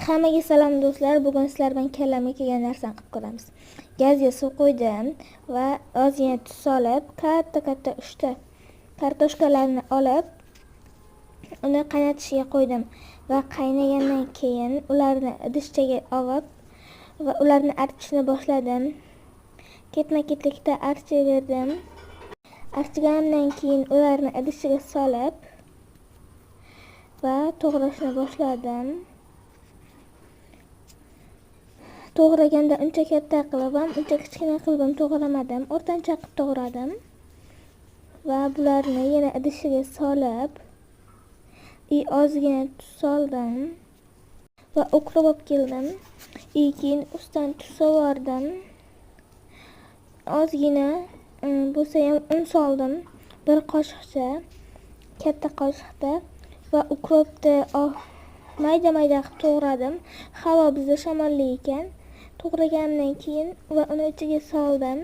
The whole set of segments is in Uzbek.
Hammaga salom do'stlar. Bugun sizlar bilan kallamga kelgan narsani qilib ko'ramiz. Gazga suv qo'ydim va ozgina tuz solib, katta 3 ta kartoshkalarni olib, uni qaynatishga qo'ydim va qaynagandan keyin ularni idishchaga olib va ularni archishni boshladim. Ketma-ketlikda archaverdim. Archigandan keyin ularni idishchaga solib va to'g'rashni boshladim. To'g'raganda uncha katta qilib ham, uncha kichkina qilib ham to'g'ramadim. O'rtancha qilib to'g'radim. Va bularni yana idishiga solib, ozgina tuz soldim va uqrib olib keldim. Keyin ustidan tuz so'vardim. Ozgina bo'lsa ham un soldim. Bir qoshiqcha, katta qoshiqda va uqrobni mayda qilib to'g'radim. Havo bizda shamolli ekan. To'g'ragandan keyin va uni ichiga soldim.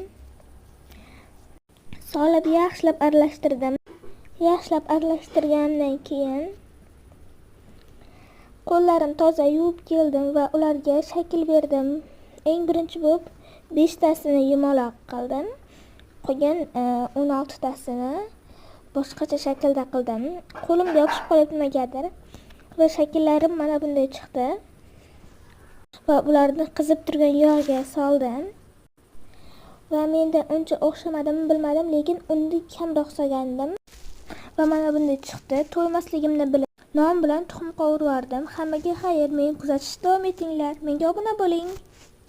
Solib yaxshilab aralashtirdim. Yaxshilab aralashtirgandan keyin qo'llarim toza yuvib keldim va ularga shakl berdim. Eng birinchi bo'lib 5 tasini yumaloq qildim. Qolgan 16 tasini boshqacha shaklda qildim. Qo'limga yopishib qolib nimagadir va shakllarim mana bunday chiqdi. Va ularni qizib turgan yog'ga soldim. Va menda uncha o'xshamadimi bilmadim, lekin unda kamroq solgandim. Va mana bunday chiqdi. To'ymasligimni bilib, non bilan tuxum qovurib yordim. Hammaga xayr, meni kuzatishda davom etinglar. Menga obuna bo'ling.